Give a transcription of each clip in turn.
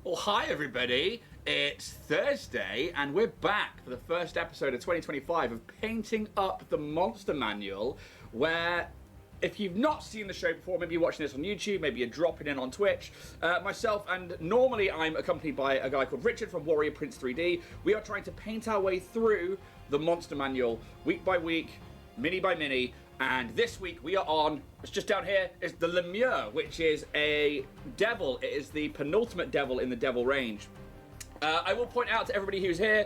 Well, hi everybody, it's Thursday and we're back for the first episode of 2025 of Painting Up the Monster Manual, where if you've not seen the show before, maybe you're watching this on YouTube, maybe you're dropping in on Twitch, myself and normally I'm accompanied by a guy called Richard from Warrior Prince 3D. We are trying to paint our way through the Monster Manual week by week, mini by mini. And this week we are on, it's just down here, is the Lemure, which is a devil. It is the penultimate devil in the devil range. I will point out to everybody who's here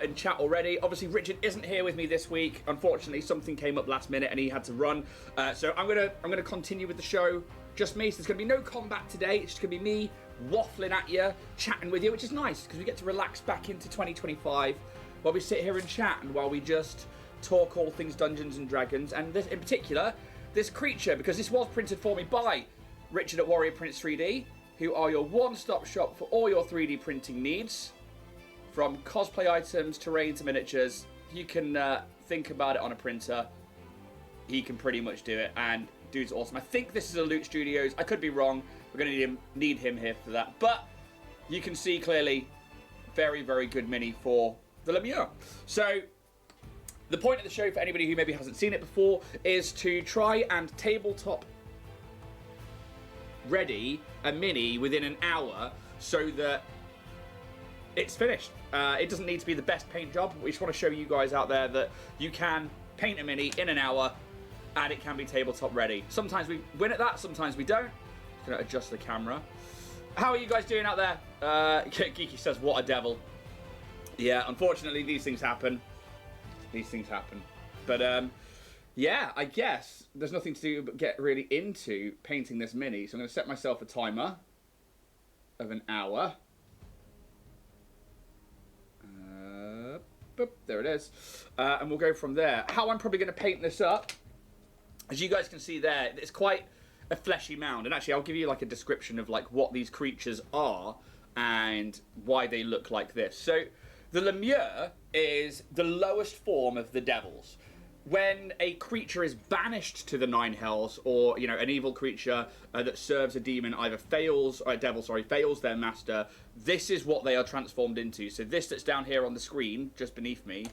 in chat already, obviously Richard isn't here with me this week. Unfortunately, something came up last minute and he had to run. So I'm gonna continue with the show, just me. So there's gonna be no combat today. It's just gonna be me waffling at you, chatting with you, which is nice because we get to relax back into 2025 while we sit here and chat and while we just talk all things Dungeons and Dragons, and this in particular, this creature, because this was printed for me by Richard at Warrior Prince 3D, who are your one-stop shop for all your 3D printing needs, from cosplay items, terrain to miniatures. You can think about it on a printer. He can pretty much do it, and dude's awesome. I think this is a Loot Studios. I could be wrong. We're going to need him here for that, but you can see clearly, very, very good mini for the Lemure. So the point of the show, for anybody who maybe hasn't seen it before, is to try and tabletop ready a mini within an hour so that it's finished. It doesn't need to be the best paint job. We just want to show you guys out there that you can paint a mini in an hour and it can be tabletop ready. Sometimes we win at that, sometimes we don't. Just gonna adjust the camera. How are you guys doing out there? Geeky says, what a devil. Yeah, unfortunately these things happen. These things happen. But, yeah, I guess there's nothing to do but get really into painting this mini. So I'm going to set myself a timer of an hour. Boop, there it is. And we'll go from there. How I'm probably going to paint this up, as you guys can see there, it's quite a fleshy mound. And actually, I'll give you like a description of like what these creatures are and why they look like this. So the Lemure is the lowest form of the devils. When a creature is banished to the Nine Hells, or you know, an evil creature that serves a demon either fails, or a devil, sorry, fails their master, this is what they are transformed into. So this that's down here on the screen, just beneath me,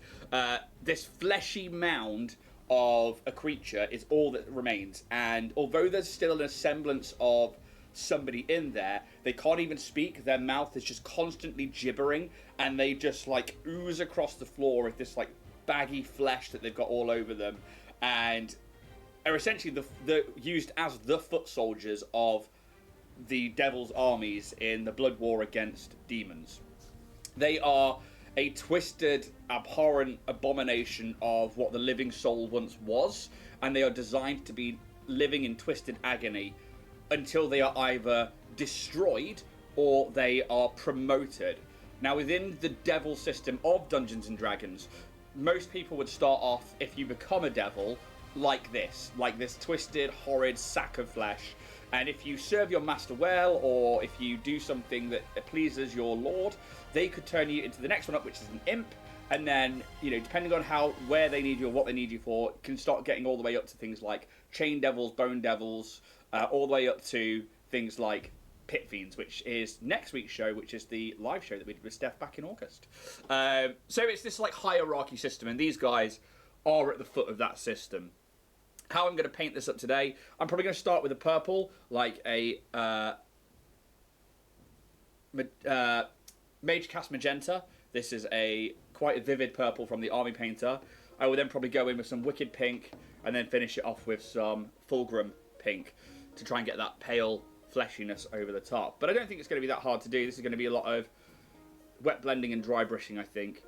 this fleshy mound of a creature is all that remains. And although there's still a semblance of somebody in there, they can't even speak. Their mouth is just constantly gibbering, and they just like ooze across the floor with this like baggy flesh that they've got all over them, and are essentially the used as the foot soldiers of the devil's armies in the blood war against demons. They are a twisted, abhorrent abomination of what the living soul once was, and they are designed to be living in twisted agony until they are either destroyed or they are promoted. Now, within the devil system of Dungeons and Dragons, most people would start off, if you become a devil, like this twisted, horrid sack of flesh. And if you serve your master well, or if you do something that pleases your lord, they could turn you into the next one up, which is an imp. And then, you know, depending on where they need you or what they need you for, can start getting all the way up to things like chain devils, bone devils, all the way up to things like Pit Fiends, which is next week's show, which is the live show that we did with Steph back in August. So it's this like hierarchy system, and these guys are at the foot of that system. How I'm going to paint this up today, I'm probably going to start with a purple, like a Mage Cast Magenta. This is quite a vivid purple from the Army Painter. I will then probably go in with some Wicked Pink, and then finish it off with some Fulgrim Pink to try and get that pale fleshiness over the top. But I don't think it's going to be that hard to do. This is going to be a lot of wet blending and dry brushing, I think.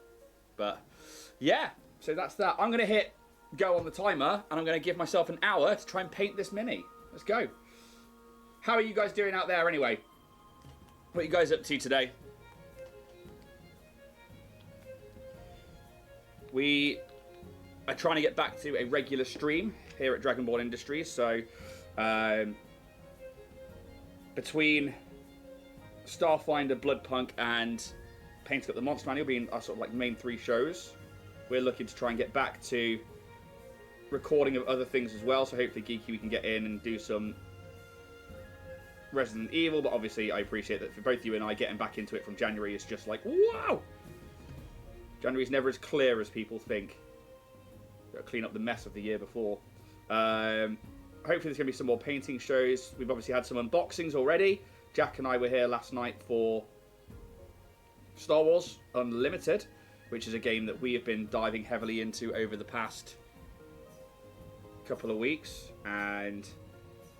But yeah, so that's that. I'm going to hit go on the timer, and I'm going to give myself an hour to try and paint this mini. Let's go. How are you guys doing out there anyway? What are you guys up to today? We are trying to get back to a regular stream here at Dragonborn Industries, so between Starfinder, Bloodpunk, and Painting Up the Monster Manual being our sort of like main three shows, we're looking to try and get back to recording of other things as well. So hopefully, Geeky, we can get in and do some Resident Evil, but obviously I appreciate that for both you and I, getting back into it from January is just like, wow! January's never as clear as people think. Gotta clean up the mess of the year before. Hopefully there's going to be some more painting shows. We've obviously had some unboxings already. Jack and I were here last night for Star Wars Unlimited, which is a game that we have been diving heavily into over the past couple of weeks, and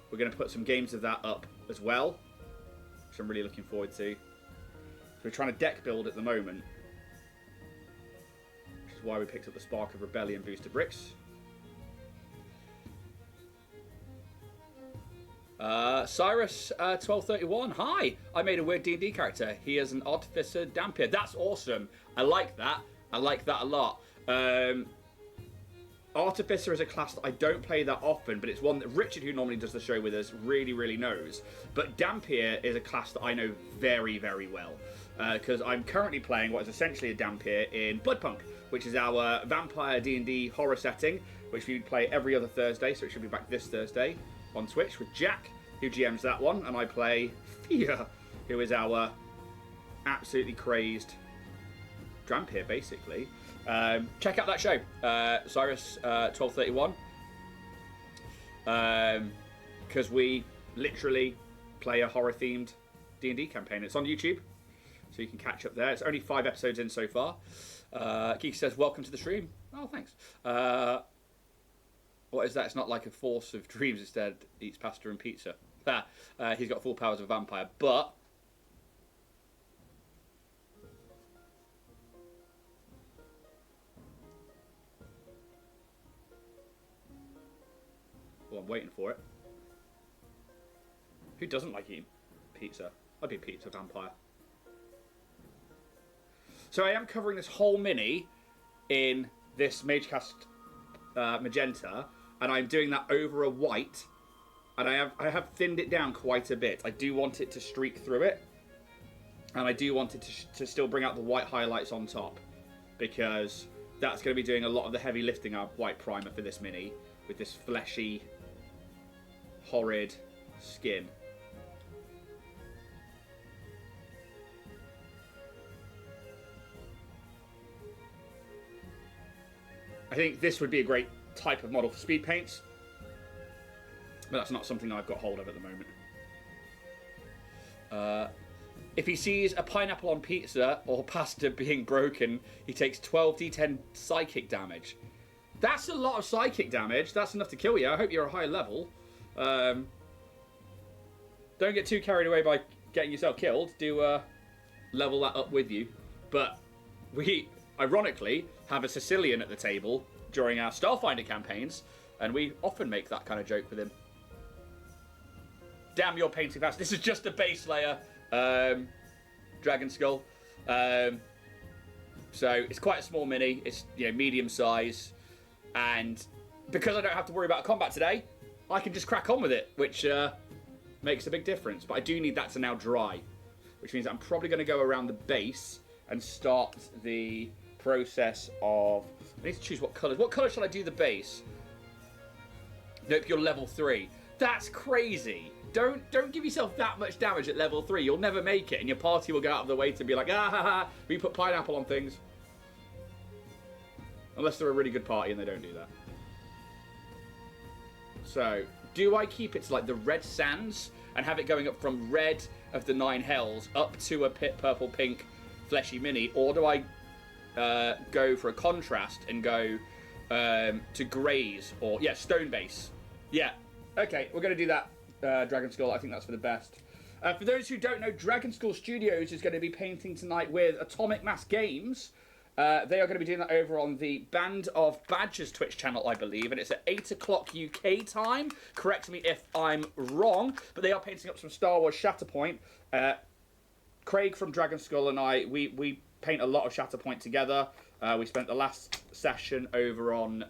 we're going to put some games of that up as well, which I'm really looking forward to. So we're trying to deck build at the moment, which is why we picked up the Spark of Rebellion booster bricks. Cyrus 1231, hi! I made a weird D&D character. He is an Artificer Dampier. That's awesome. I like that. I like that a lot. Artificer is a class that I don't play that often, but it's one that Richard, who normally does the show with us, really, really knows. But Dampier is a class that I know very, very well, because I'm currently playing what is essentially a Dampier in Bloodpunk, which is our vampire D&D horror setting, which we play every other Thursday, so it should be back this Thursday on Twitch with Jack, who GMs that one, and I play Fia, who is our absolutely crazed Dampier, basically. Check out that show, Cyrus 1231, because we literally play a horror-themed D&D campaign. It's on YouTube, so you can catch up there. It's only 5 episodes in so far. Geek says, welcome to the stream. Oh, thanks. What is that? It's not like a force of dreams, instead eats pasta and pizza. He's got full powers of a vampire, but well, I'm waiting for it. Who doesn't like eating pizza? I'd be a pizza vampire. So I am covering this whole mini in this Magecast magenta, and I'm doing that over a white, and I have thinned it down quite a bit. I do want it to streak through it, and I do want it to still bring out the white highlights on top, because that's going to be doing a lot of the heavy lifting of white primer for this mini, with this fleshy, horrid skin. I think this would be a great type of model for speed paints, but that's not something I've got hold of at the moment. If he sees a pineapple on pizza or pasta being broken, he takes 12d10 psychic damage. That's a lot of psychic damage. That's enough to kill you. I hope you're a high level. Don't get too carried away by getting yourself killed. Do level that up with you. But we, ironically, have a Sicilian at the table during our Starfinder campaigns, and we often make that kind of joke with him. Damn, you're painting fast. This is just a base layer Dragon Skull. So it's quite a small mini. It's, you know, medium size. And because I don't have to worry about combat today, I can just crack on with it, which makes a big difference. But I do need that to now dry, which means I'm probably going to go around the base and start the process of... I need to choose what colours. What colour shall I do the base? Nope, you're level 3. That's crazy. Don't give yourself that much damage at level 3. You'll never make it, and your party will go out of the way to be like, ah ha ha, we put pineapple on things. Unless they're a really good party and they don't do that. So, do I keep it to like the red sands and have it going up from red of the 9 hells up to a purple pink fleshy mini, or do I go for a contrast and go to greys or stone base? Yeah, okay, we're going to do that, Dragon Skull. I think that's for the best. For those who don't know, Dragon Skull Studios is going to be painting tonight with Atomic Mass Games. They are going to be doing that over on the Band of Badgers Twitch channel, I believe, and it's at 8 o'clock UK time. Correct me if I'm wrong, but they are painting up some Star Wars Shatterpoint. Craig from Dragon Skull and I, we paint a lot of Shatterpoint together. We spent the last session over on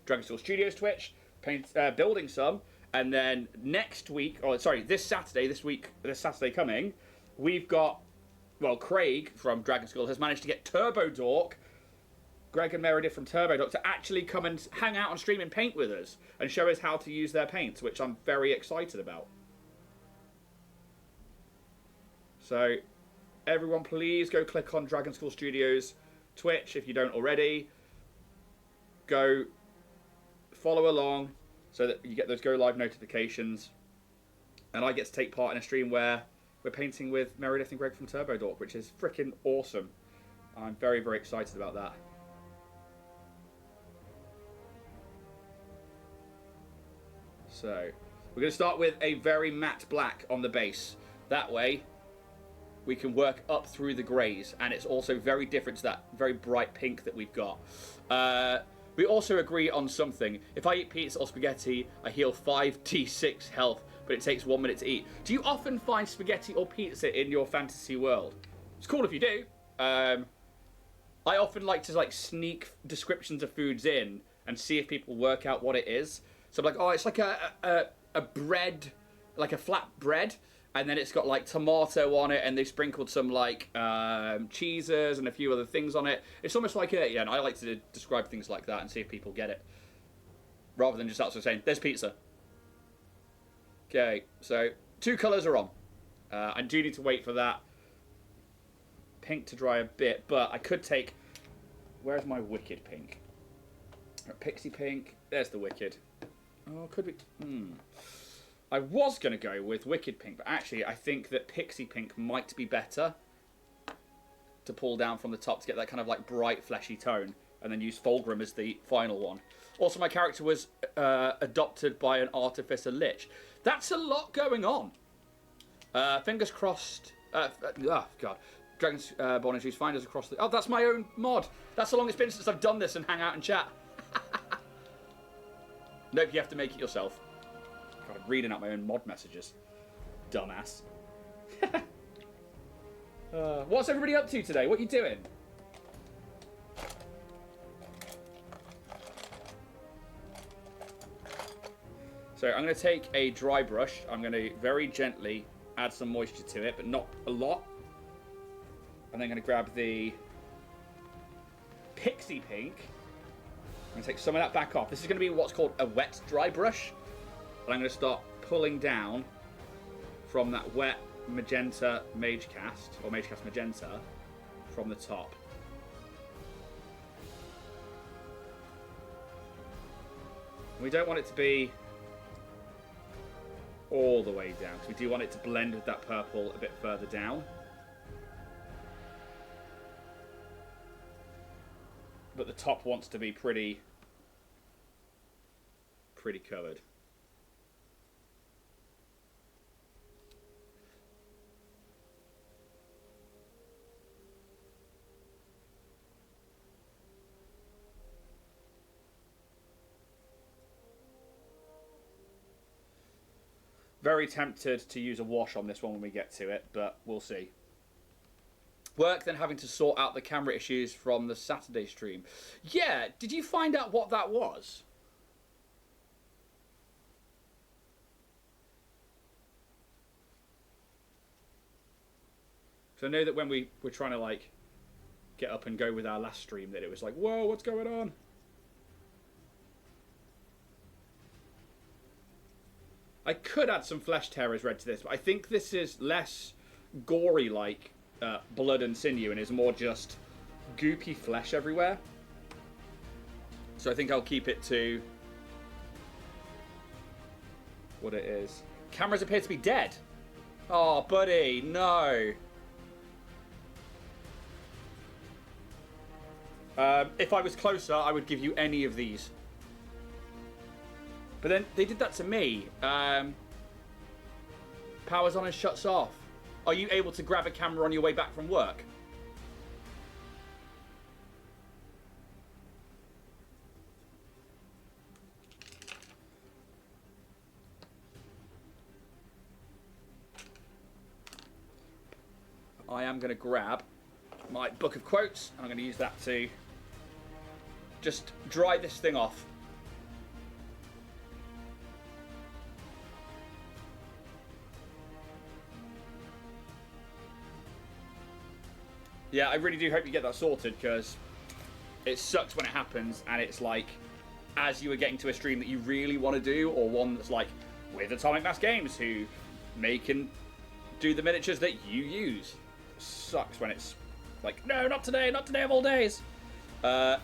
Dragon Skull Studios Twitch, building some, and then next week, this Saturday coming, we've got, well, Craig from Dragon Skull has managed to get Turbo Dork, Greg and Meredith from Turbo Dork, to actually come and hang out on stream and paint with us and show us how to use their paints, which I'm very excited about. So everyone, please go click on Dragon School Studios Twitch if you don't already. Go follow along so that you get those go live notifications. And I get to take part in a stream where we're painting with Meredith and Greg from Turbo Dork, which is freaking awesome. I'm very, very excited about that. So we're going to start with a very matte black on the base. That way we can work up through the greys, and it's also very different to that very bright pink that we've got. We also agree on something. If I eat pizza or spaghetti, I heal 5d6 health, but it takes 1 minute to eat. Do you often find spaghetti or pizza in your fantasy world? It's cool if you do. I often like to sneak descriptions of foods in and see if people work out what it is. So I'm like, oh, it's like a bread, like a flat bread, and then it's got like tomato on it, and they sprinkled some like cheeses and a few other things on it. It's almost like yeah, and I like to describe things like that and see if people get it, rather than just actually saying, there's pizza. Okay, so 2 colours are on. I do need to wait for that pink to dry a bit, but I could take, where's my Wicked pink? Pixie pink, there's the Wicked. Oh, could be, I was going to go with Wicked pink, but actually I think that Pixie pink might be better to pull down from the top to get that kind of like bright fleshy tone, and then use Fulgrim as the final one. Also, my character was adopted by an Artificer Lich. That's a lot going on. Fingers crossed. Oh, God. Dragonborn Industries, find us across the... Oh, that's my own mod. That's how long it's been since I've done this and hang out and chat. Nope, you have to make it yourself. God, I'm reading out my own mod messages. Dumbass. What's everybody up to today? What are you doing? So I'm going to take a dry brush. I'm going to very gently add some moisture to it, but not a lot. And then I'm going to grab the Pixie Pink. I'm going to take some of that back off. This is going to be what's called a wet dry brush. And I'm going to start pulling down from that wet magenta Mage Cast, or Mage Cast Magenta, from the top. We don't want it to be all the way down, because we do want it to blend with that purple a bit further down. But the top wants to be pretty covered. Very tempted to use a wash on this one when we get to it, but we'll see. Work, then having to sort out the camera issues from the Saturday stream. Yeah, did you find out what that was? So I know that when we were trying to like get up and go with our last stream, that it was like, whoa, what's going on? I could add some Flesh Tearers red to this, but I think this is less gory like blood and sinew and is more just goopy flesh everywhere. So I think I'll keep it to what it is. Cameras appear to be dead. Oh, buddy, no. If I was closer, I would give you any of these. But then they did that to me. Powers on and shuts off. Are you able to grab a camera on your way back from work? I am going to grab my book of quotes, and I'm going to use that to just dry this thing off. Yeah, I really do hope you get that sorted, because it sucks when it happens and it's like, as you are getting to a stream that you really want to do, or one that's like with Atomic Mass Games, who make and do the miniatures that you use. Sucks when it's like, no, not today of all days. OBS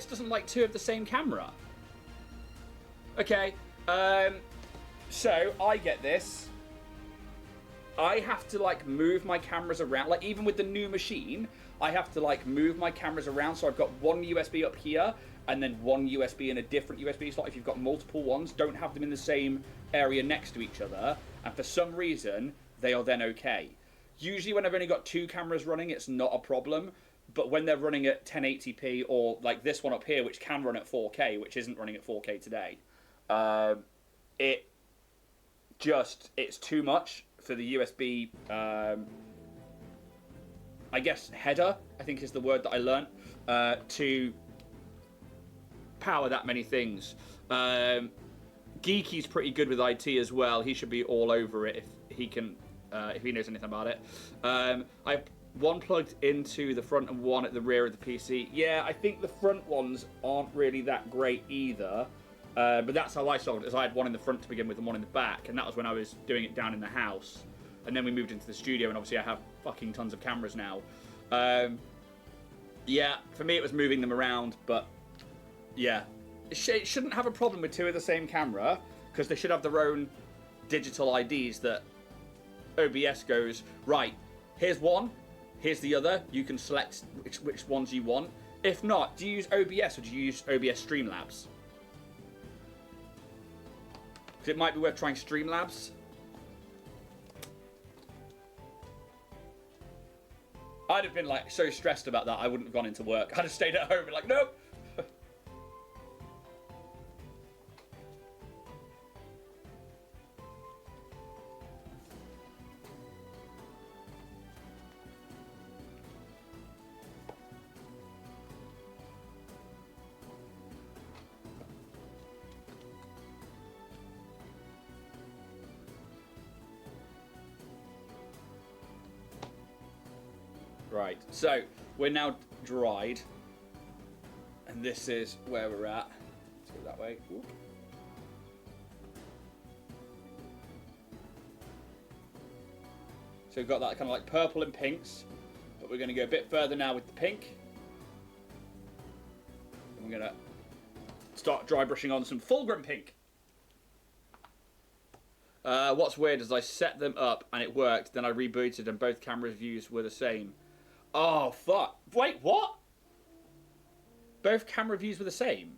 doesn't like 2 of the same camera. Okay, so I get this. I have to like move my cameras around. Like even with the new machine, I have to like move my cameras around. So I've got one USB up here and then one USB in a different USB slot. If you've got multiple ones, don't have them in the same area next to each other. And for some reason, they are then okay. Usually when I've only got 2 cameras running, it's not a problem. But when they're running at 1080p or like this one up here, which can run at 4K, which isn't running at 4K today, it's too much for the USB, I guess header, I think is the word that I learnt, to power that many things. Geeky's pretty good with IT as well. He should be all over it if he can, if he knows anything about it. I have one plugged into the front and one at the rear of the PC. Yeah, I think the front ones aren't really that great either. But that's how I solved it, is I had one in the front to begin with and one in the back, and that was when I was doing it down in the house. And then we moved into the studio, and obviously I have fucking tons of cameras now. Yeah, for me it was moving them around, but yeah. It shouldn't have a problem with 2 of the same camera, because they should have their own digital IDs that OBS goes, right, here's one, here's the other, you can select which ones you want. If not, do you use OBS or do you use OBS Streamlabs? It might be worth trying Streamlabs. I'd have been like so stressed about that I wouldn't have gone into work. I'd have stayed at home and been like, nope. Right, so we're now dried, and this is where we're at. Let's go that way. Oop. So we've got that kind of like purple and pinks, but we're going to go a bit further now with the pink. And we're going to start dry brushing on some Fulgrim pink. What's weird is I set them up and it worked, then I rebooted and both camera views were the same. Oh, fuck. Wait, what? Both camera views were the same?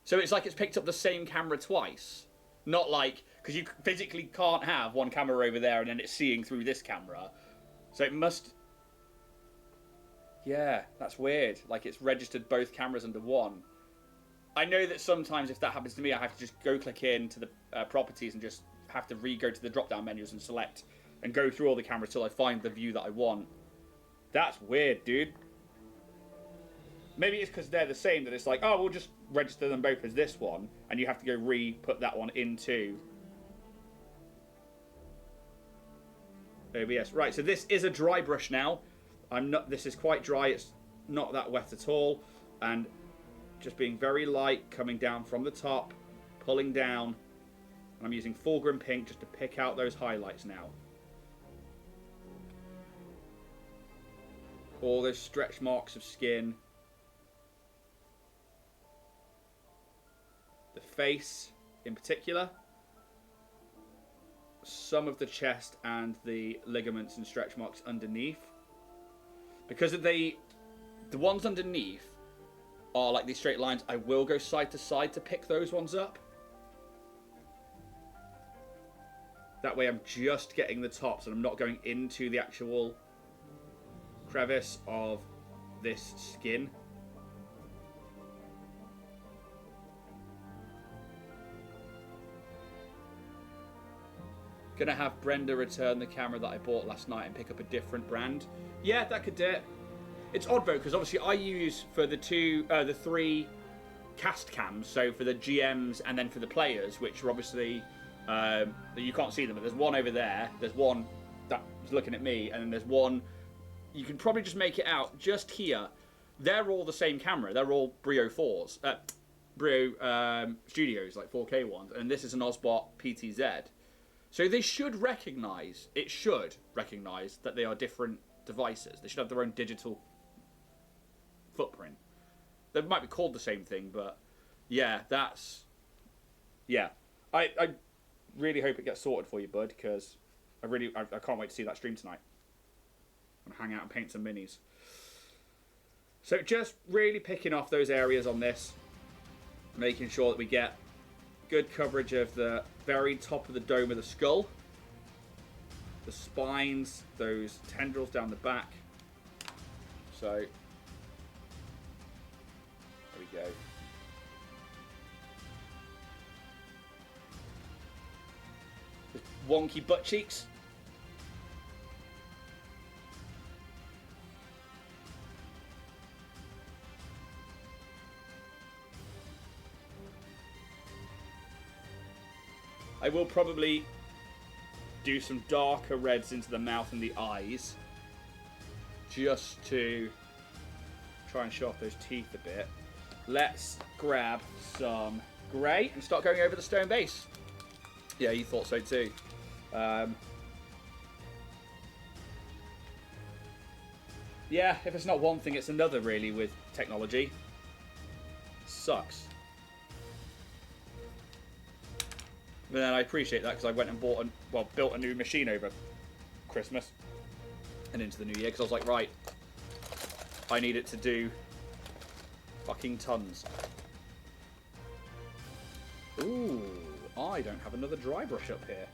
So it's like it's picked up the same camera twice? Not like, because you physically can't have one camera over there and then it's seeing through this camera. So it must... Yeah, that's weird. Like it's registered both cameras under one. I know that sometimes if that happens to me, I have to just go click into the properties and just have to re-go to the drop-down menus and select and go through all the cameras till I find the view that I want. That's weird, dude. Maybe it's because they're the same that it's like, oh, we'll just register them both as this one, and you have to go re-put that one into OBS. Right, so this is a dry brush now. This is quite dry. It's not that wet at all, and just being very light, coming down from the top, pulling down. And I'm using Fulgrim pink just to pick out those highlights now. All those stretch marks of skin. The face in particular. Some of the chest and the ligaments and stretch marks underneath. Because the ones underneath are like these straight lines, I will go side to side to pick those ones up. That way I'm just getting the tops and I'm not going into the actual crevice of this skin. Gonna have Brenda return the camera that I bought last night and pick up a different brand. Yeah, that could do it. It's odd though, because obviously I use for the three cast cams, so for the GMs and then for the players, which are obviously you can't see them, but there's one over there, there's one that's looking at me, and then there's one, you can probably just make it out just here. They're all the same camera, they're all Brio 4s, Brio Studios, like 4K ones, and this is an Osbot PTZ. So they should recognise, it should recognise that they are different devices. They should have their own digital footprint. They might be called the same thing, but yeah, that's... Yeah. I really hope it gets sorted for you, bud, because I can't wait to see that stream tonight. I'm going to hang out and paint some minis. So just really picking off those areas on this, making sure that we get good coverage of the very top of the dome of the skull, the spines, those tendrils down the back. So there we go. The wonky butt cheeks. I will probably do some darker reds into the mouth and the eyes, just to try and show off those teeth a bit. Let's grab some grey and start going over the stone base. Yeah, you thought so too. Yeah, if it's not one thing, it's another really with technology. Sucks. But then I appreciate that because I went and built a new machine over Christmas and into the new year because I was like, right, I need it to do fucking tons. Ooh, I don't have another dry brush up here.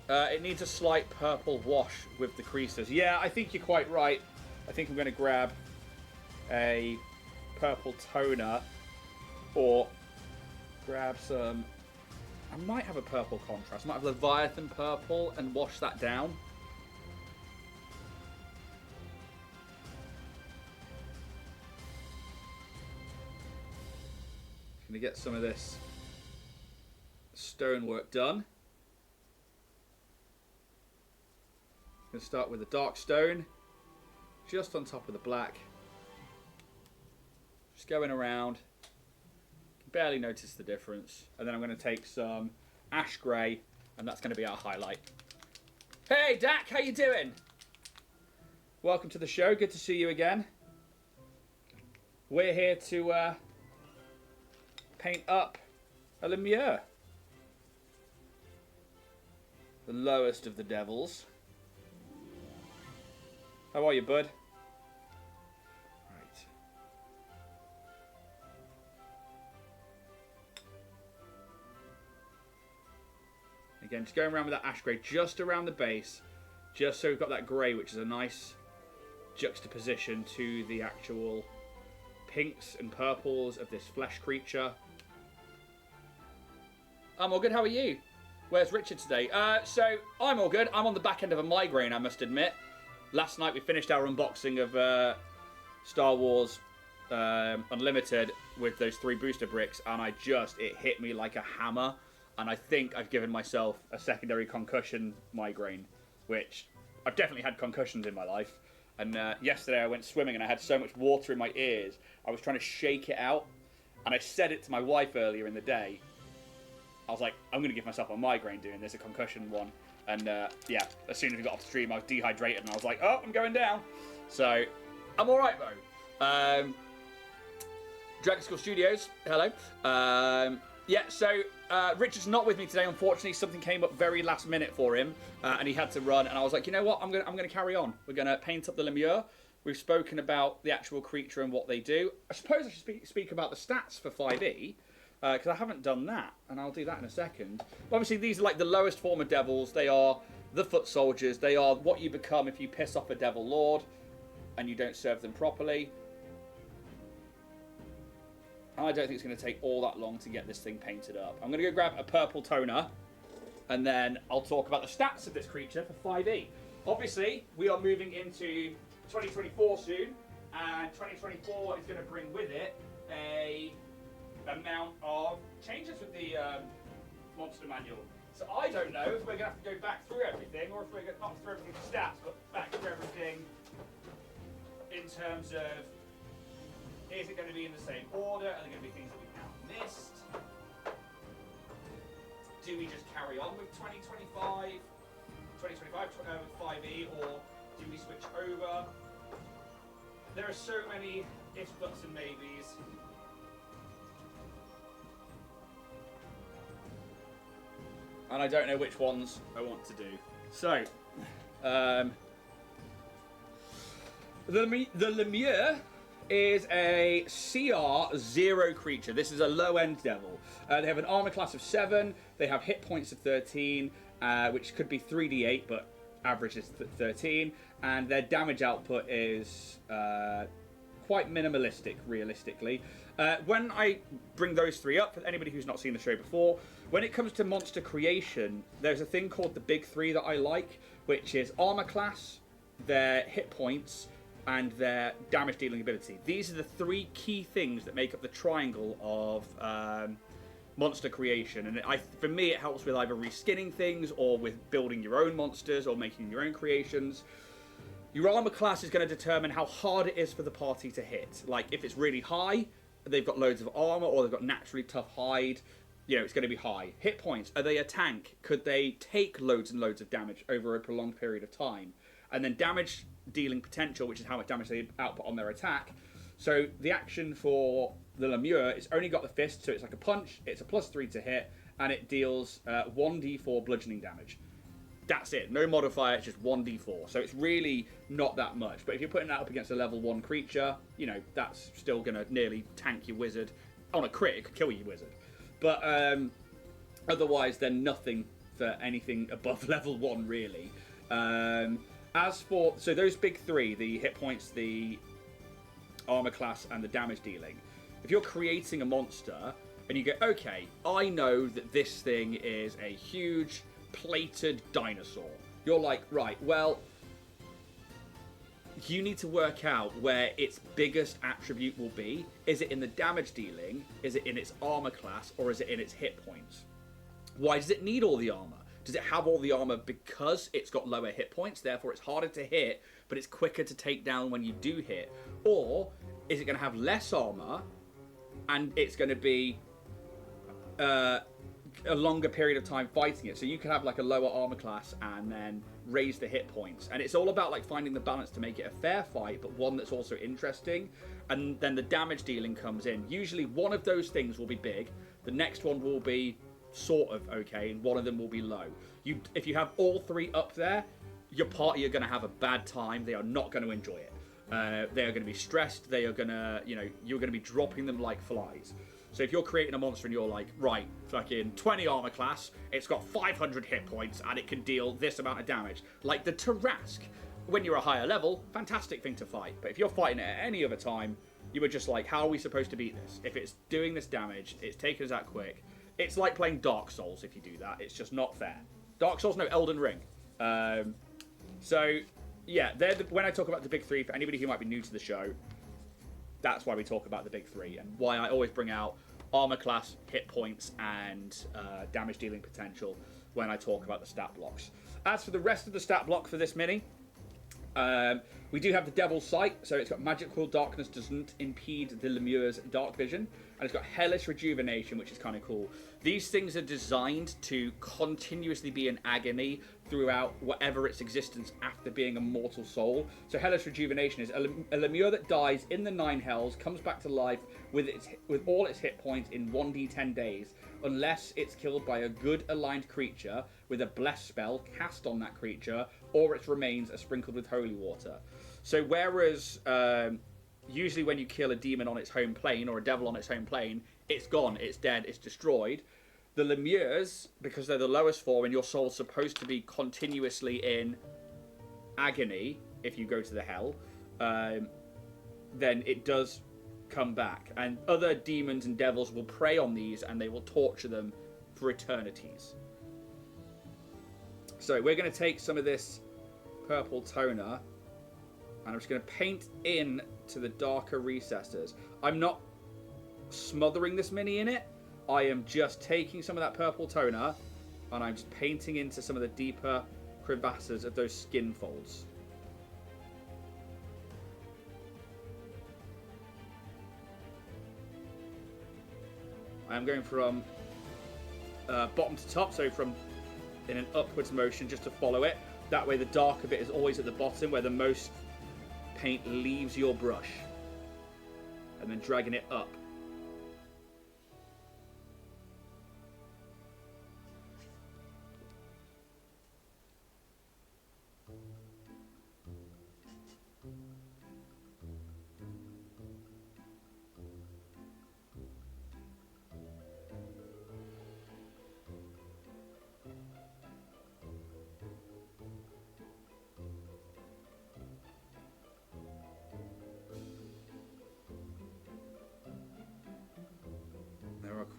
It needs a slight purple wash with the creases. Yeah, I think you're quite right. I think I'm going to grab a purple toner. Or grab some... I might have a purple contrast. I might have Leviathan purple and wash that down. Gonna get some of this stonework done. Gonna start with the dark stone, just on top of the black. Just going around. Barely notice the difference. And then I'm going to take some ash grey, and that's going to be our highlight. Hey, Dak, how you doing? Welcome to the show. Good to see you again. We're here to paint up a Lemure. The lowest of the devils. How are you, bud? Again, just going around with that ash grey just around the base, just so we've got that grey, which is a nice juxtaposition to the actual pinks and purples of this flesh creature. I'm all good. How are you? Where's Richard today? So I'm all good. I'm on the back end of a migraine, I must admit. Last night we finished our unboxing of Star Wars Unlimited with those 3 booster bricks, and it hit me like a hammer. And I think I've given myself a secondary concussion migraine, which I've definitely had concussions in my life. And yesterday I went swimming and I had so much water in my ears, I was trying to shake it out. And I said it to my wife earlier in the day. I was like, I'm going to give myself a migraine doing this, a concussion one. And yeah, as soon as we got off the stream, I was dehydrated and I was like, oh, I'm going down. So, I'm alright though. Dragon School Studios, hello. Yeah, so Richard's not with me today, unfortunately. Something came up very last minute for him, and he had to run. And I was like, you know what? I'm gonna carry on. We're gonna paint up the Lemure. We've spoken about the actual creature and what they do. I suppose I should speak about the stats for 5e, because I haven't done that, and I'll do that in a second. But obviously, these are like the lowest form of devils. They are the foot soldiers. They are what you become if you piss off a devil lord and you don't serve them properly. I don't think it's going to take all that long to get this thing painted up. I'm going to go grab a purple toner, and then I'll talk about the stats of this creature for 5e. Obviously, we are moving into 2024 soon, and 2024 is going to bring with it a amount of changes with the monster manual. So I don't know if we're going to have to go back through everything, or if we're going to, not through everything for stats, but back through everything in terms of, is it going to be in the same order? Are there going to be things that we now missed? do we just carry on with 2025 with 5e, or do we switch over? There are so many ifs, buts and maybes. And I don't know which ones I want to do. So, the Lemure is a CR 0 creature. This is a low-end devil. They have an armor class of 7. They have hit points of 13, which could be 3d8, but average is 13. And their damage output is quite minimalistic, realistically. When I bring those three up, for anybody who's not seen the show before, when it comes to monster creation, there's a thing called the big three that I like, which is armor class, their hit points, and their damage dealing ability. These are the three key things that make up the triangle of monster creation. And for me, it helps with either reskinning things or with building your own monsters or making your own creations. Your armor class is going to determine how hard it is for the party to hit. Like, if it's really high, they've got loads of armor, or they've got naturally tough hide, you know, it's going to be high. Hit points, are they a tank? Could they take loads and loads of damage over a prolonged period of time? And then damage dealing potential, which is how much damage they output on their attack. So the action for the Lemure, it's only got the fist, so it's like a punch, it's a +3 to hit, and it deals 1d4 bludgeoning damage. That's it, no modifier, it's just 1d4. So it's really not that much. But if you're putting that up against a level 1 creature, you know, that's still going to nearly tank your wizard. On a crit, it could kill your wizard. But otherwise, they're nothing for anything above level 1, really. As for, so those big three, the hit points, the armor class, and the damage dealing, if you're creating a monster, and you go, okay, I know that this thing is a huge plated dinosaur. You're like, right, well, you need to work out where its biggest attribute will be. Is it in the damage dealing? Is it in its armor class? Or is it in its hit points? Why does it need all the armor? Does it have all the armor because it's got lower hit points, therefore it's harder to hit, but it's quicker to take down when you do hit? Or is it going to have less armor, and it's going to be a longer period of time fighting it? So you can have like a lower armor class and then raise the hit points. And it's all about like finding the balance to make it a fair fight, but one that's also interesting. And then the damage dealing comes in. Usually one of those things will be big, the next one will be sort of okay, and one of them will be low. If you have all three up there, your party are going to have a bad time. They are not going to enjoy it. They are going to be stressed. They are going to, you know, you're going to be dropping them like flies. So if you're creating a monster and you're like, right, fucking 20 armor class, it's got 500 hit points and it can deal this amount of damage, like the Tarask, when you're a higher level, fantastic thing to fight. But if you're fighting it at any other time, you were just like, how are we supposed to beat this? If it's doing this damage, it's taking us that quick. It's like playing Dark Souls if you do that. It's just not fair. Dark Souls, no, Elden Ring. So, yeah, when I talk about the big three, for anybody who might be new to the show, that's why we talk about the big three, and why I always bring out armor class, hit points, and damage dealing potential when I talk about the stat blocks. As for the rest of the stat block for this mini, we do have the Devil's Sight, so it's got magical darkness doesn't impede the Lemure's dark vision, and it's got Hellish Rejuvenation, which is kind of cool. These things are designed to continuously be in agony throughout whatever its existence after being a mortal soul. So Hellish Rejuvenation is a Lemure that dies in the 9 hells, comes back to life with all its hit points in 1d10 days, unless it's killed by a good aligned creature with a bless spell cast on that creature, or its remains are sprinkled with holy water. So whereas usually when you kill a demon on its home plane, or a devil on its home plane, it's gone, it's dead, it's destroyed. The Lemures, because they're the lowest form and your soul's supposed to be continuously in agony if you go to the hell, then it does come back. And other demons and devils will prey on these and they will torture them for eternities. So we're going to take some of this purple toner, and I'm just going to paint in to the darker recesses. I'm not smothering this mini in it. I am just taking some of that purple toner and I'm just painting into some of the deeper crevasses of those skin folds. I am going from bottom to top, so from in an upwards motion, just to follow it. That way the darker bit is always at the bottom where the most paint leaves your brush. And then dragging it up.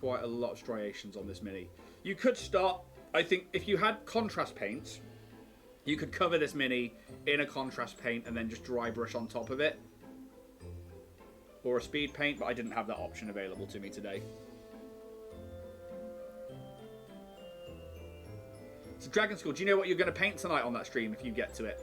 Quite a lot of striations on this mini. You could start, I think, if you had contrast paints, you could cover this mini in a contrast paint and then just dry brush on top of it. Or a speed paint, but I didn't have that option available to me today. So Dragon School, do you know what you're going to paint tonight on that stream if you get to it?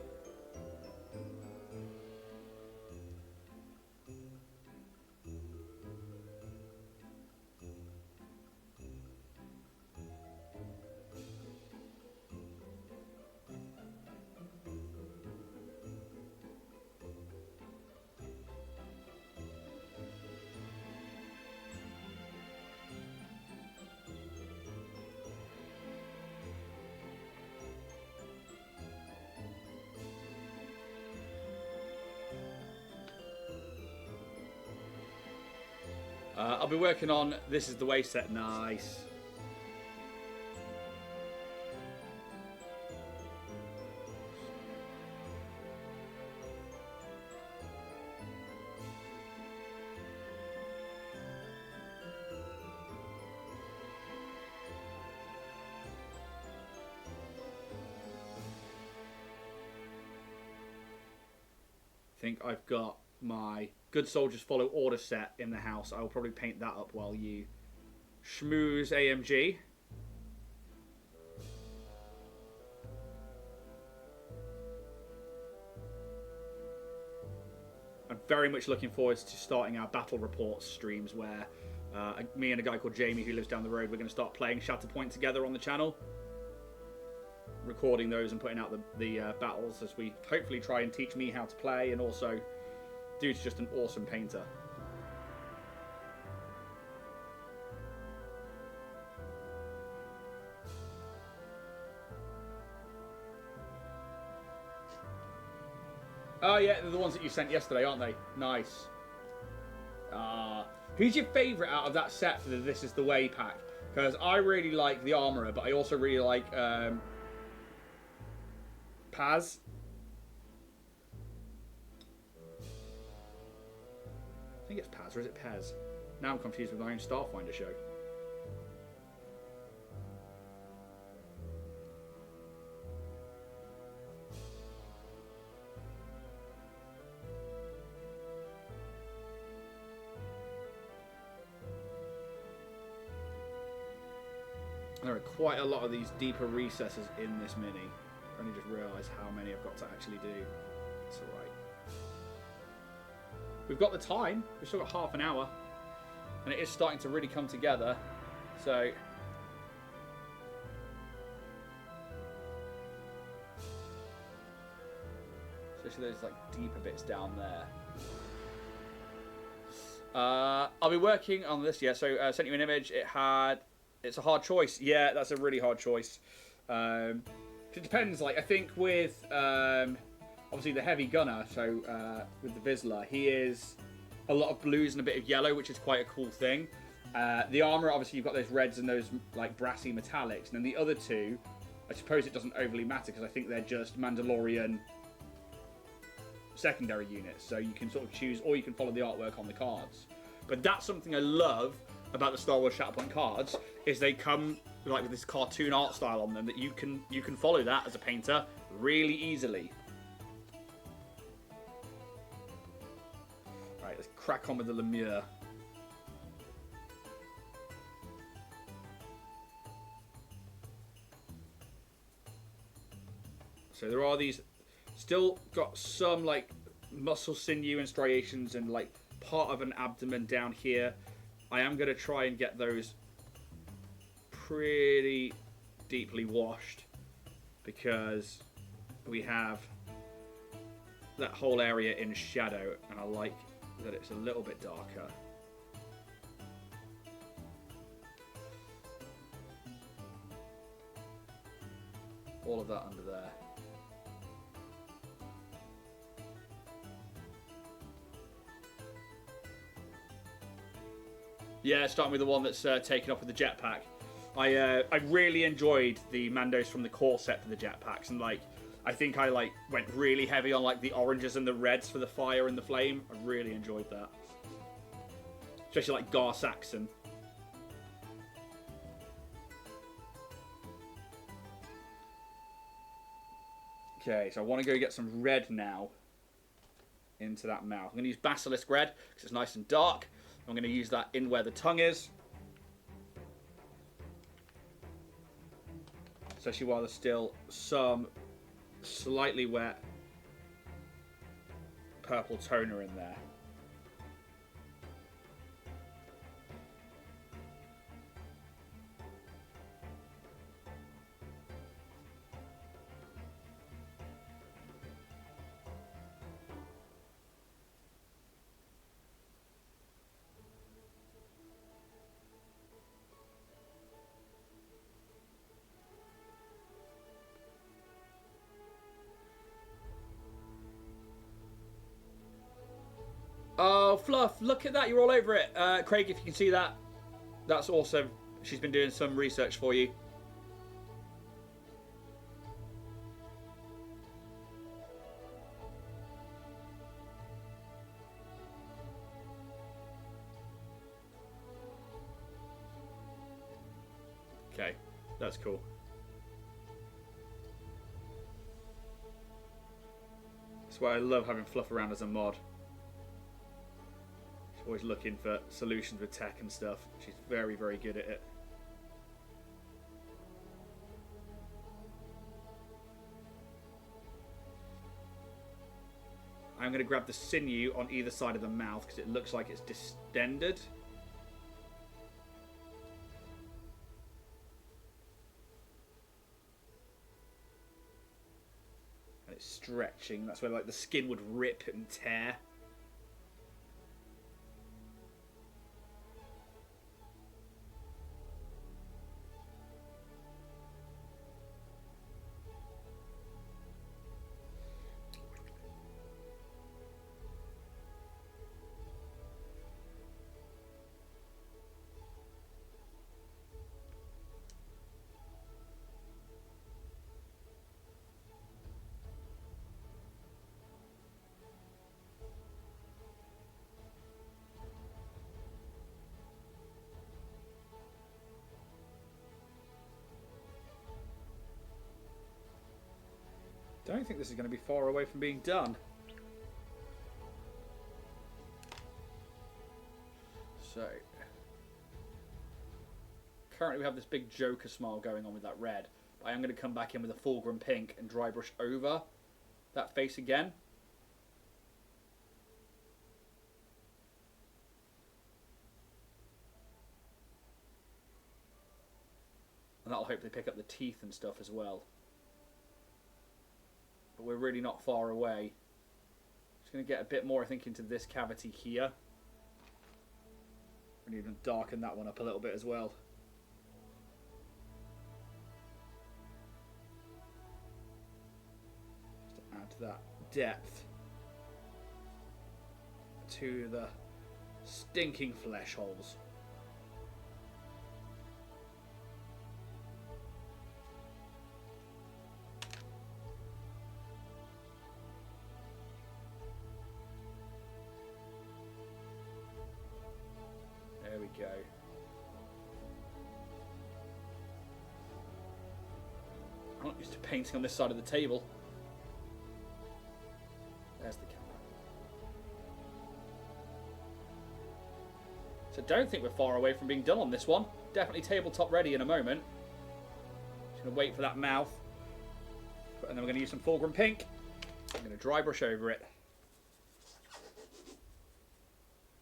I'll be working on This Is the Way set. Nice. I think I've got my Good Soldiers Follow Order set in the house. I will probably paint that up while you schmooze AMG. I'm very much looking forward to starting our battle reports streams where me and a guy called Jamie who lives down the road, we're going to start playing Shatterpoint together on the channel. Recording those and putting out the battles as we hopefully try and teach me how to play, and also dude's just an awesome painter. Oh yeah, they're the ones that you sent yesterday, aren't they? Nice. Who's your favourite out of that set for the This Is the Way pack? Because I really like the Armourer, but I also really like Paz. I think it's Paz, or is it Pez? Now I'm confused with my own Starfinder show. There are quite a lot of these deeper recesses in this mini. I only just realised how many I've got to actually do. It's alright. We've got the time. We've still got half an hour. And it is starting to really come together. So especially those like deeper bits down there. I'll be working on this, yeah. So sent you an image. It's a hard choice. Yeah, that's a really hard choice. It depends. Like I think with obviously the heavy gunner, so with the Vizsla, he is a lot of blues and a bit of yellow, which is quite a cool thing. The armor, obviously, you've got those reds and those like brassy metallics, and then the other two, I suppose it doesn't overly matter because I think they're just Mandalorian secondary units, so you can sort of choose, or you can follow the artwork on the cards. But that's something I love about the Star Wars Shatterpoint cards, is they come like with this cartoon art style on them that you can follow that as a painter really easily. Right, let's crack on with the Lemure. So there are these, still got some like muscle sinew and striations and like part of an abdomen down here. I am going to try and get those pretty deeply washed because we have that whole area in shadow, and I like that it's a little bit darker. All of that under there. Yeah, starting with the one that's taken off with the jetpack. I really enjoyed the Mandos from the core set for the jetpacks, and like I think I like went really heavy on like the oranges and the reds for the fire and the flame. I really enjoyed that, especially like Gar Saxon. Okay, so I want to go get some red now into that mouth. I'm going to use Basilisk Red because it's nice and dark. I'm going to use that in where the tongue is. Especially while there's still some slightly wet purple toner in there. Oh, Fluff, look at that. You're all over it. Craig, if you can see that, that's awesome. She's been doing some research for you. Okay, that's cool. That's why I love having Fluff around as a mod. She's always looking for solutions with tech and stuff. She's very, very good at it. I'm going to grab the sinew on either side of the mouth because it looks like it's distended. And it's stretching. That's where like the skin would rip and tear. Don't think this is going to be far away from being done. So, currently we have this big Joker smile going on with that red. But I am going to come back in with a Fulgrim pink and dry brush over that face again. And that'll hopefully pick up the teeth and stuff as well. But we're really not far away. Just going to get a bit more, I think, into this cavity here. And even darken that one up a little bit as well. Just to add that depth to the stinking flesh holes. There we go. I'm not used to painting on this side of the table. There's the camera. So don't think we're far away from being done on this one. Definitely tabletop ready in a moment. Just going to wait for that mouth. And then we're going to use some Fulgrim pink. I'm going to dry brush over it.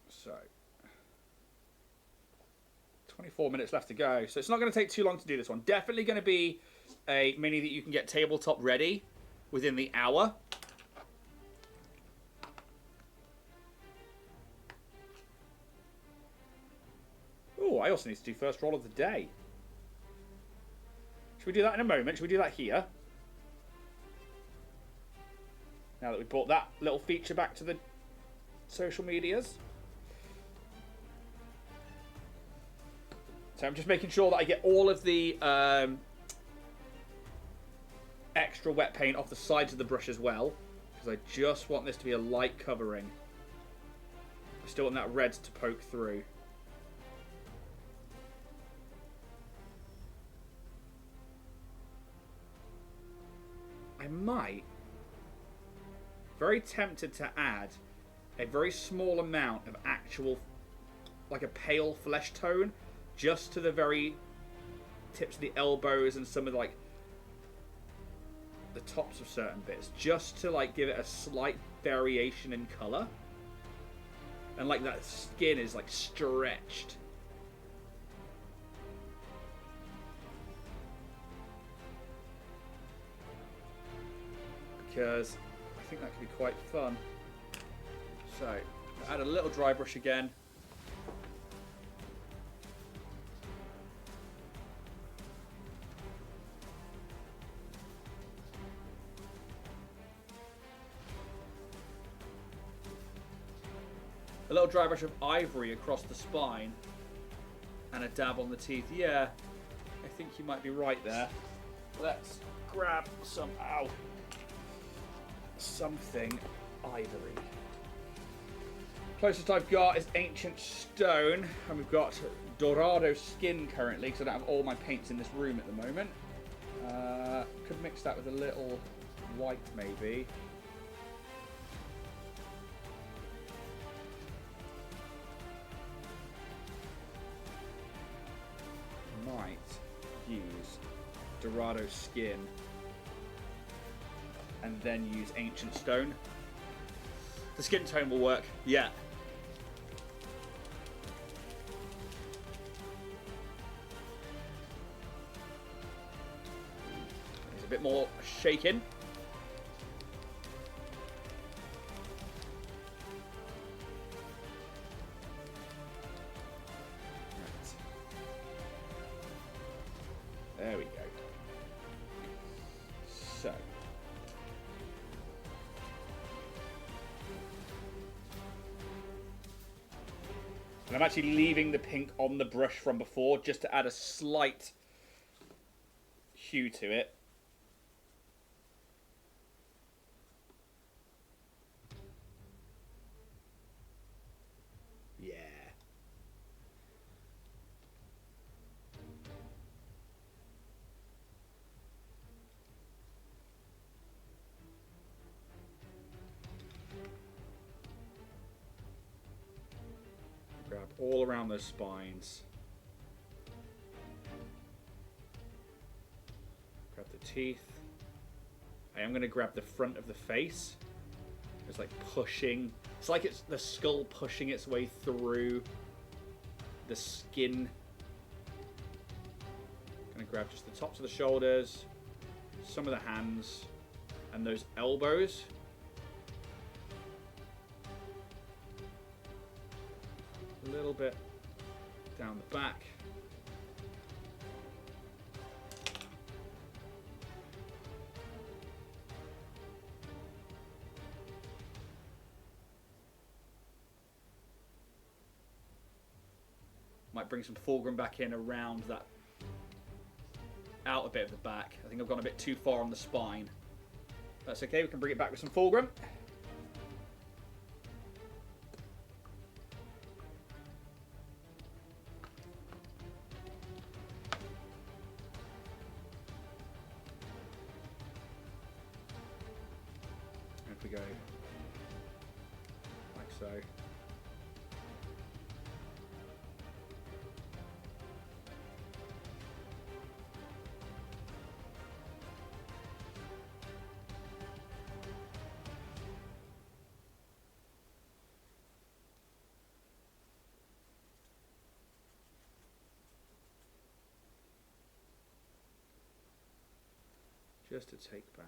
So, 24 minutes left to go. So it's not going to take too long to do this one. Definitely going to be a mini that you can get tabletop ready within the hour. Oh, I also need to do first roll of the day. Should we do that in a moment? Should we do that here? Now that we brought that little feature back to the social medias. So I'm just making sure that I get all of the extra wet paint off the sides of the brush as well, because I just want this to be a light covering. I still want that red to poke through. I might, very tempted to add a very small amount of actual, like a pale flesh tone, just to the very tips of the elbows and some of like the tops of certain bits, just to like give it a slight variation in color, and like that skin is like stretched. Because I think that could be quite fun. So, add a little dry brush again. A little dry brush of ivory across the spine. And a dab on the teeth. Yeah, I think you might be right there. Let's grab some... Ow. Something ivory. Closest I've got is Ancient Stone, and we've got Dorado Skin currently, because I don't have all my paints in this room at the moment. Could mix that with a little white maybe. Might use Dorado Skin and then use Ancient Stone. The skin tone will work, yeah. There's a bit more shaking. Right. There we go. So. And I'm actually leaving the pink on the brush from before just to add a slight hue to it. Yeah. Grab all around those spines. Grab the teeth. I am going to grab the front of the face. It's like pushing. It's like it's the skull pushing its way through the skin. Going to grab just the tops of the shoulders, some of the hands, and those elbows. A little bit down the back. Might bring some foreground back in around that outer bit of the back. I think I've gone a bit too far on the spine. That's okay, we can bring it back with some foreground. If we go like so. just to take back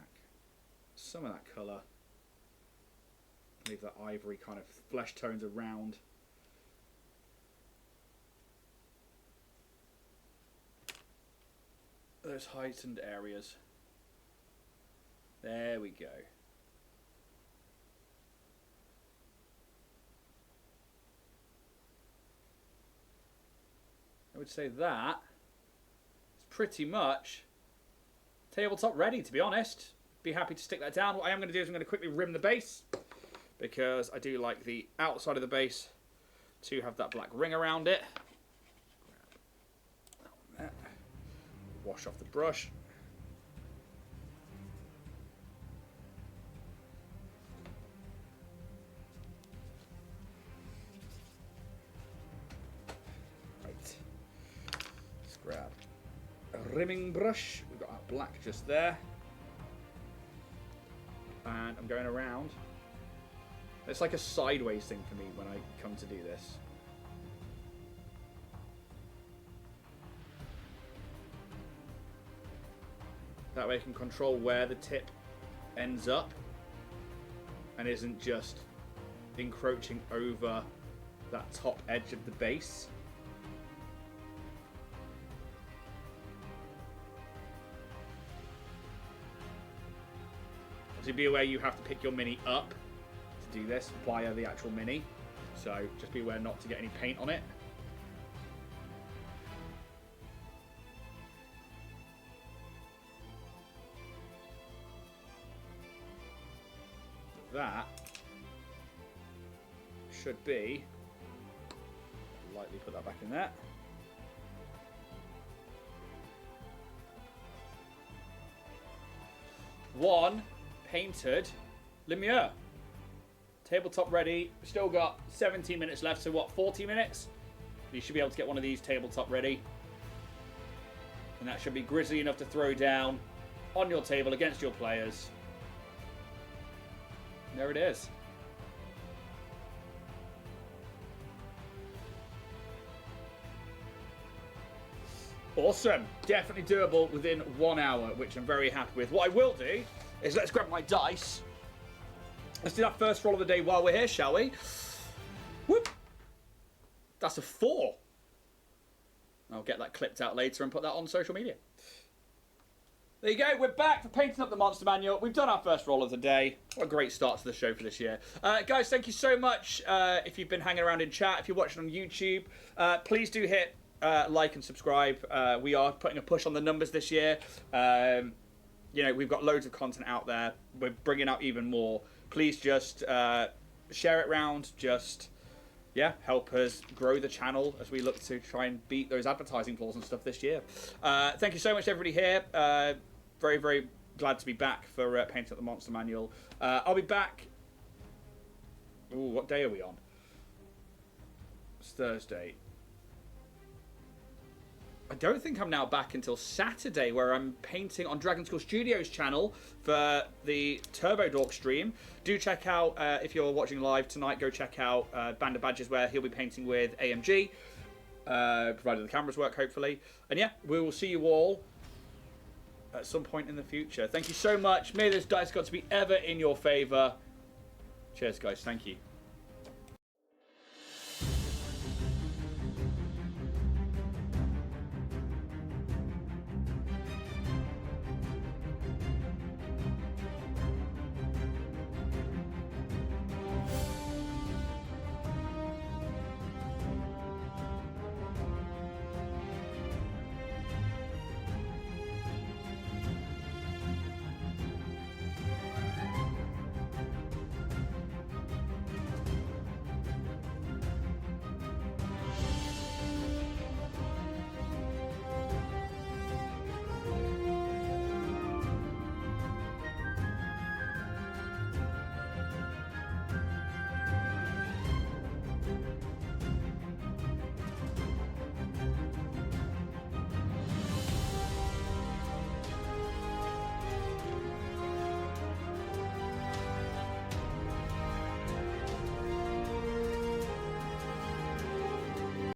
some of that colour. Leave that ivory kind of flesh tones around. Those heightened areas. There we go. I would say that is pretty much tabletop ready, to be honest. Be happy to stick that down. What I am going to do is I'm going to quickly rim the base, because I do like the outside of the base to have that black ring around it. Wash off the brush. Right. Let's grab a rimming brush. We've got our black just there. And I'm going around. It's like a sideways thing for me when I come to do this. That way I can control where the tip ends up and isn't just encroaching over that top edge of the base. So be aware you have to pick your mini up to do this via the actual mini. So just be aware not to get any paint on it. That should be, lightly put that back in there. One painted Lemure. Tabletop ready. Still got 17 minutes left, so what, 40 minutes? You should be able to get one of these tabletop ready. And that should be grisly enough to throw down on your table against your players. There it is. Awesome. Definitely doable within 1 hour, which I'm very happy with. What I will do is let's grab my dice. Let's do that first roll of the day while we're here, shall we? Whoop. That's a 4. I'll get that clipped out later and put that on social media. There you go, we're back for painting up the monster manual. We've done our first roll of the day. What a great start to the show for this year. Guys, thank you so much if you've been hanging around in chat, if you're watching on YouTube. Please do hit like and subscribe. We are putting a push on the numbers this year. You know, we've got loads of content out there. We're bringing out even more. Please just share it around. Just, yeah, help us grow the channel as we look to try and beat those advertising flaws and stuff this year. Thank you so much, everybody here. Very, very glad to be back for painting up the monster manual. I'll be back. Ooh, what day are we on? It's Thursday. I don't think I'm now back until Saturday, where I'm painting on Dragon School Studios channel for the Turbo Dork stream. Do check out, if you're watching live tonight, go check out Band of Badges, where he'll be painting with AMG, provided the cameras work, hopefully. And yeah, we will see you all at some point in the future. Thank you so much. May this dice gods be ever in your favour. Cheers, guys. Thank you.